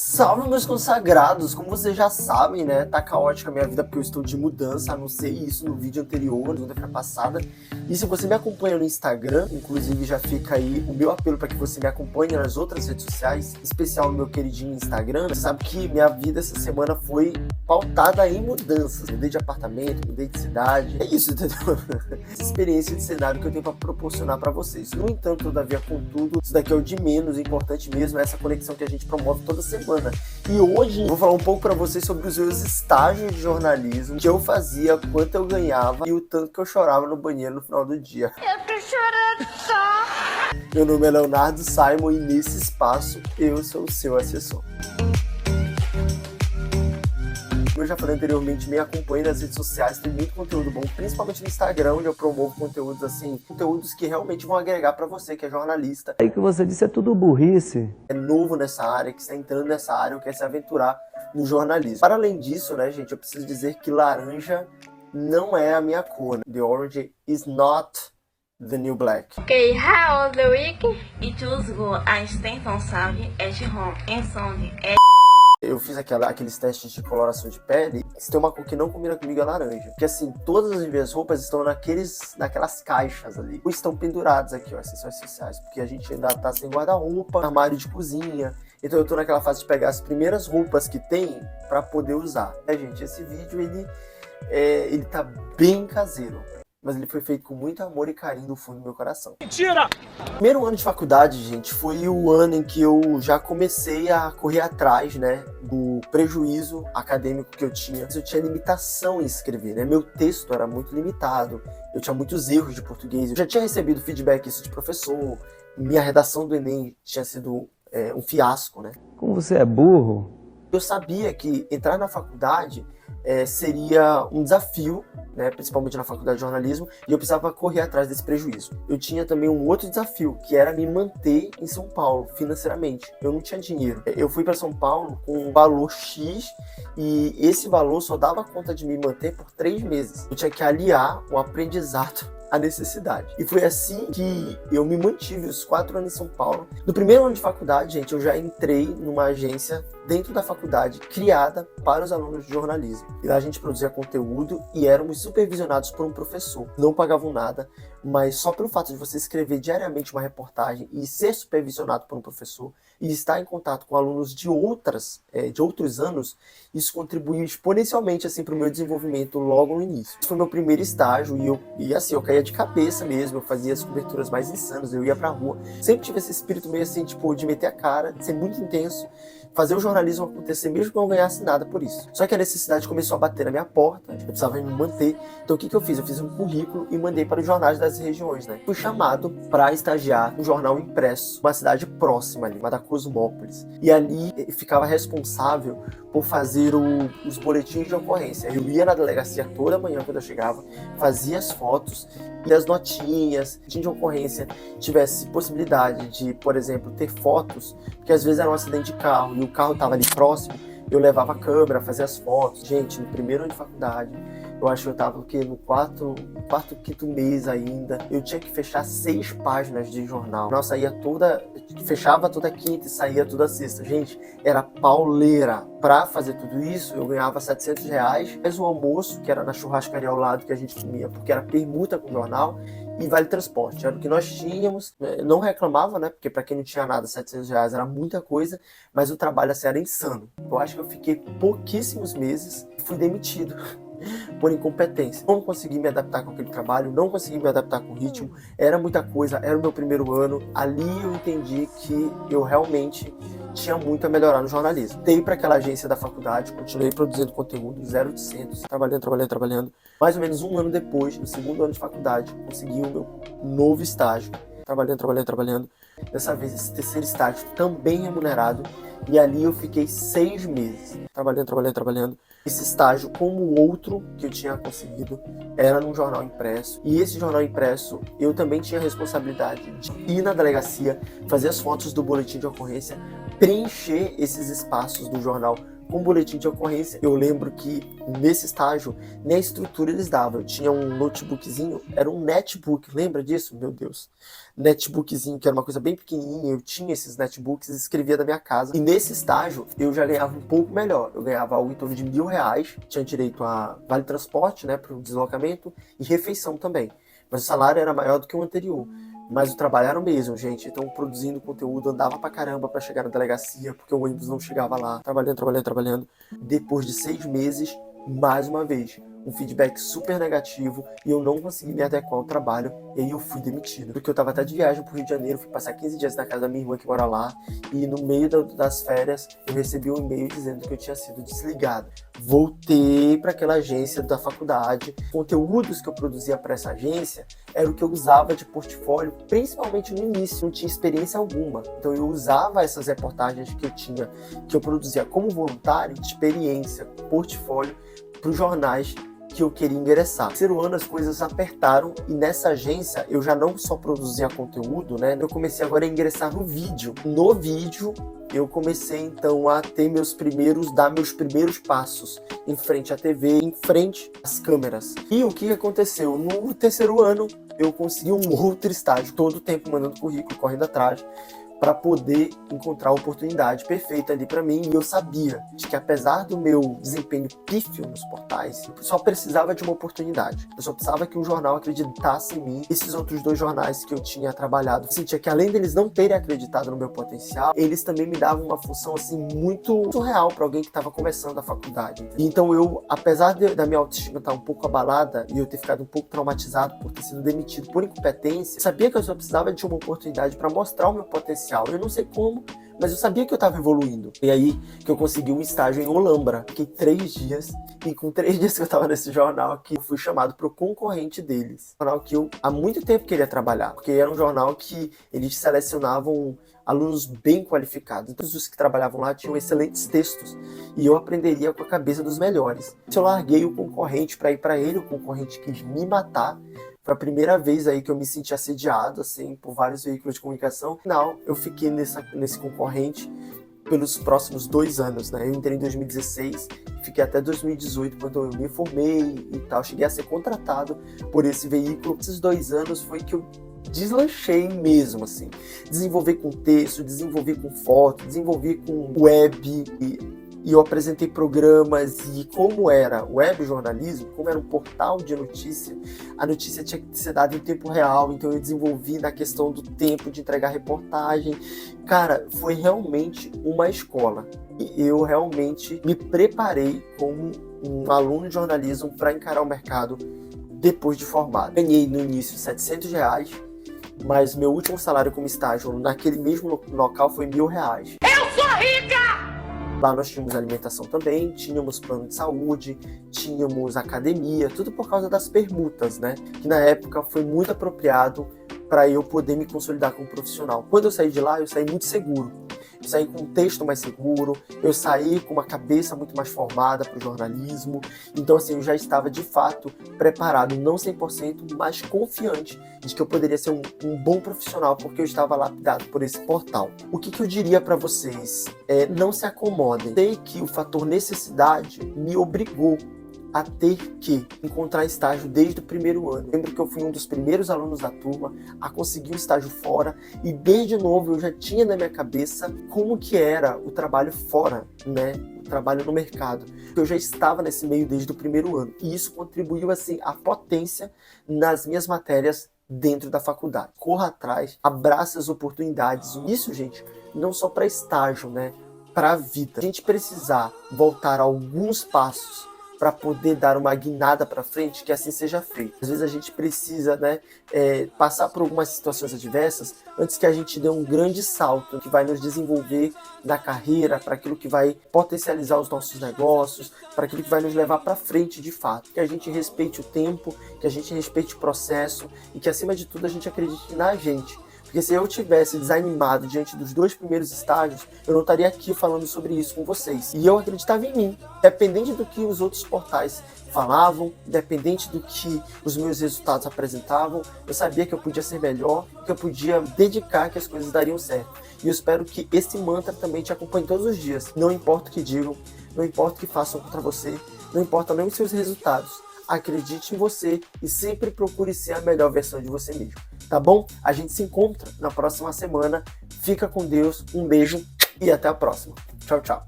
Salve, meus consagrados! Como vocês já sabem, né? Tá caótica a minha vida porque eu estou de mudança. Anunciei isso no vídeo anterior, na segunda-feira passada. E se você me acompanha no Instagram, inclusive já fica aí o meu apelo para que você me acompanhe nas outras redes sociais, em especial no meu queridinho Instagram. Você sabe que minha vida essa semana foi pautada em mudanças. Mudei de apartamento, mudei de cidade. É isso, entendeu? Essa experiência de cenário que eu tenho para proporcionar para vocês. No entanto, todavia, contudo, isso daqui é o de menos. O importante mesmo é essa conexão que a gente promove toda semana. E hoje eu vou falar um pouco para vocês sobre os meus estágios de jornalismo, que eu fazia, quanto eu ganhava e o tanto que eu chorava no banheiro no final do dia. Eu tô chorando só. Meu nome é Leonardo Simon e nesse espaço eu sou o seu assessor. Como eu já falei anteriormente, me acompanhe nas redes sociais, tem muito conteúdo bom, principalmente no Instagram, onde eu promovo conteúdos assim, conteúdos que realmente vão agregar para você, que é jornalista. Aí que você disse é tudo burrice. É novo nessa área, que está entrando nessa área, ou quer se aventurar no jornalismo. Para além disso, né, gente, eu preciso dizer que laranja não é a minha cor. The orange is not the new black. Okay, how was the week? It was good. A extensão sabe at home and Sunday. Eu fiz aqueles testes de coloração de pele. Se tem uma cor que não combina comigo é laranja. Porque assim, todas as minhas roupas estão naquelas caixas ali. Ou estão penduradas aqui, ó, acessórios sociais. Porque a gente ainda tá sem guarda-roupa, armário de cozinha. Então eu tô naquela fase de pegar as primeiras roupas que tem pra poder usar. Gente, esse vídeo ele tá bem caseiro. Mas ele foi feito com muito amor e carinho do fundo do meu coração. Mentira! Primeiro ano de faculdade, gente, foi o ano em que eu já comecei a correr atrás, né, do prejuízo acadêmico que eu tinha. Eu tinha limitação em escrever, né, meu texto era muito limitado, eu tinha muitos erros de português, eu já tinha recebido feedback isso de professor, minha redação do Enem tinha sido um fiasco, né. Como você é burro? Eu sabia que entrar na faculdade seria um desafio, né, principalmente na faculdade de jornalismo, e eu precisava correr atrás desse prejuízo. Eu tinha também um outro desafio, que era me manter em São Paulo, financeiramente. Eu não tinha dinheiro. Eu fui para São Paulo com um valor X, e esse valor só dava conta de me manter por 3 meses. Eu tinha que aliar o aprendizado a necessidade. E foi assim que eu me mantive os 4 anos em São Paulo. No primeiro ano de faculdade, gente, eu já entrei numa agência dentro da faculdade, criada para os alunos de jornalismo. E lá a gente produzia conteúdo e éramos supervisionados por um professor. Não pagavam nada, mas só pelo fato de você escrever diariamente uma reportagem e ser supervisionado por um professor e estar em contato com alunos de outros anos, isso contribuiu exponencialmente assim, para o meu desenvolvimento logo no início. Esse foi meu primeiro estágio e assim, eu caía de cabeça mesmo, eu fazia as coberturas mais insanas, eu ia pra rua. Sempre tive esse espírito meio assim, tipo, de meter a cara, de ser muito intenso, fazer o jornalismo acontecer mesmo que eu não ganhasse nada por isso. Só que a necessidade começou a bater na minha porta, eu precisava me manter. Então o que eu fiz? Eu fiz um currículo e mandei para os jornais das regiões, né? Fui chamado para estagiar no jornal impresso, uma cidade próxima ali, uma da Cosmópolis. E ali eu ficava responsável por fazer os boletins de ocorrência. Eu ia na delegacia toda manhã quando eu chegava, fazia as fotos e as notinhas, de ocorrência tivesse possibilidade de, por exemplo, ter fotos, porque às vezes era um acidente de carro e o carro estava ali próximo, eu levava a câmera, fazia as fotos. Gente, no primeiro ano de faculdade, eu acho que eu tava no quarto, quinto mês ainda. Eu tinha que fechar 6 páginas de jornal. Nossa, fechava toda quinta e saía toda sexta. Gente, era pauleira. Pra fazer tudo isso, eu ganhava R$700, mais o almoço, que era na churrascaria ao lado que a gente comia, porque era permuta com o jornal, e vale transporte. Era o que nós tínhamos. Não reclamava, né? Porque pra quem não tinha nada, R$700 era muita coisa, mas o trabalho assim, era insano. Eu acho que eu fiquei pouquíssimos meses e fui demitido por incompetência. Não consegui me adaptar com aquele trabalho, não consegui me adaptar com o ritmo, era muita coisa, era o meu primeiro ano. Ali eu entendi que eu realmente tinha muito a melhorar no jornalismo. Dei para aquela agência da faculdade, continuei produzindo conteúdo 0800, trabalhando. Mais ou menos um ano depois, no segundo ano de faculdade, consegui o meu novo estágio. Trabalhando. Dessa vez, esse terceiro estágio também remunerado. E ali eu fiquei 6 meses. Trabalhando. Esse estágio, como o outro que eu tinha conseguido, era num jornal impresso. E esse jornal impresso, eu também tinha a responsabilidade de ir na delegacia, fazer as fotos do boletim de ocorrência, preencher esses espaços do jornal com boletim de ocorrência. Eu lembro que nesse estágio, nem a estrutura eles davam. Eu tinha um notebookzinho, era um netbook, lembra disso? Meu Deus. Netbookzinho, que era uma coisa bem pequenininha, eu tinha esses netbooks e escrevia da minha casa. E nesse estágio, eu já ganhava um pouco melhor. Eu ganhava algo em torno de R$1.000, tinha direito a vale transporte, né, para o deslocamento e refeição também. Mas o salário era maior do que o anterior. Mas o trabalho era o mesmo, gente. Então, produzindo conteúdo, andava pra caramba pra chegar na delegacia, porque o ônibus não chegava lá. Trabalhando. Depois de 6 meses, mais uma vez, um feedback super negativo e eu não consegui me adequar ao trabalho. E aí eu fui demitido. Porque eu tava até de viagem pro Rio de Janeiro, fui passar 15 dias na casa da minha irmã que mora lá. E no meio das férias, eu recebi um e-mail dizendo que eu tinha sido desligado. Voltei para aquela agência da faculdade. Conteúdos que eu produzia para essa agência era o que eu usava de portfólio, principalmente no início, não tinha experiência alguma. Então eu usava essas reportagens que eu tinha, que eu produzia como voluntário, de experiência, portfólio, para os jornais que eu queria ingressar. No terceiro ano as coisas apertaram e nessa agência eu já não só produzia conteúdo, né? Eu comecei agora a ingressar no vídeo. No vídeo eu comecei então a dar meus primeiros passos em frente à TV, em frente às câmeras. E o que aconteceu? No terceiro ano eu consegui um outro estágio, todo o tempo mandando currículo, correndo atrás, para poder encontrar a oportunidade perfeita ali para mim. E eu sabia de que apesar do meu desempenho pífio nos portais, eu só precisava de uma oportunidade. Eu só precisava que um jornal acreditasse em mim. Esses outros 2 jornais que eu tinha trabalhado, eu sentia que além deles não terem acreditado no meu potencial, eles também me davam uma função assim muito surreal para alguém que estava começando a faculdade. E então eu, apesar da minha autoestima estar um pouco abalada e eu ter ficado um pouco traumatizado por ter sido demitido por incompetência, eu sabia que eu só precisava de uma oportunidade para mostrar o meu potencial. Eu não sei como, mas eu sabia que eu estava evoluindo. E aí que eu consegui um estágio em Olambra. Fiquei 3 dias, e com 3 dias que eu estava nesse jornal aqui, eu fui chamado para o concorrente deles. Um jornal que eu há muito tempo queria trabalhar, porque era um jornal que eles selecionavam alunos bem qualificados. Todos os que trabalhavam lá tinham excelentes textos, e eu aprenderia com a cabeça dos melhores. Eu larguei o concorrente para ir para ele, o concorrente quis me matar. Foi a primeira vez aí que eu me senti assediado, assim, por vários veículos de comunicação. No final, eu fiquei nesse concorrente pelos próximos 2 anos, né? Eu entrei em 2016, fiquei até 2018, quando eu me formei e tal. Cheguei a ser contratado por esse veículo. Esses 2 anos foi que eu deslanchei mesmo, assim. Desenvolver com texto, desenvolver com foto, desenvolver com web e eu apresentei programas. E como era web jornalismo, como era um portal de notícia, a notícia tinha que ser dada em tempo real, então eu desenvolvi na questão do tempo de entregar reportagem. Cara, foi realmente uma escola e eu realmente me preparei como um aluno de jornalismo para encarar o mercado depois de formado. Ganhei no início R$700, mas meu último salário como estágio naquele mesmo local foi R$1.000. Eu sou rica! Lá nós tínhamos alimentação também, tínhamos plano de saúde, tínhamos academia, tudo por causa das permutas, né? Que na época foi muito apropriado para eu poder me consolidar como profissional. Quando eu saí de lá, eu saí muito seguro. Eu saí com um texto mais seguro, eu saí com uma cabeça muito mais formada para o jornalismo. Então, assim, eu já estava de fato preparado, não 100%, mas confiante de que eu poderia ser um bom profissional, porque eu estava lapidado por esse portal. O que eu diria para vocês? Não se acomodem. Sei que o fator necessidade me obrigou a ter que encontrar estágio desde o primeiro ano. Lembro que eu fui um dos primeiros alunos da turma a conseguir um estágio fora, e desde novo eu já tinha na minha cabeça como que era o trabalho fora, né? O trabalho no mercado. Eu já estava nesse meio desde o primeiro ano, e isso contribuiu assim a potência nas minhas matérias dentro da faculdade. Corra atrás, abraça as oportunidades. Isso, gente, não só para estágio, né? Para a vida. A gente precisar voltar alguns passos para poder dar uma guinada para frente, que assim seja feito. Às vezes a gente precisa, né, passar por algumas situações adversas antes que a gente dê um grande salto que vai nos desenvolver na carreira, para aquilo que vai potencializar os nossos negócios, para aquilo que vai nos levar para frente de fato. Que a gente respeite o tempo, que a gente respeite o processo e que acima de tudo a gente acredite na gente. Porque se eu tivesse desanimado diante dos 2 primeiros estágios, eu não estaria aqui falando sobre isso com vocês. E eu acreditava em mim, dependente do que os outros portais falavam, independente do que os meus resultados apresentavam, eu sabia que eu podia ser melhor, que eu podia dedicar, que as coisas dariam certo. E eu espero que esse mantra também te acompanhe todos os dias. Não importa o que digam, não importa o que façam contra você, não importa nem os seus resultados. Acredite em você e sempre procure ser a melhor versão de você mesmo. Tá bom? A gente se encontra na próxima semana. Fica com Deus, um beijo e até a próxima. Tchau, tchau.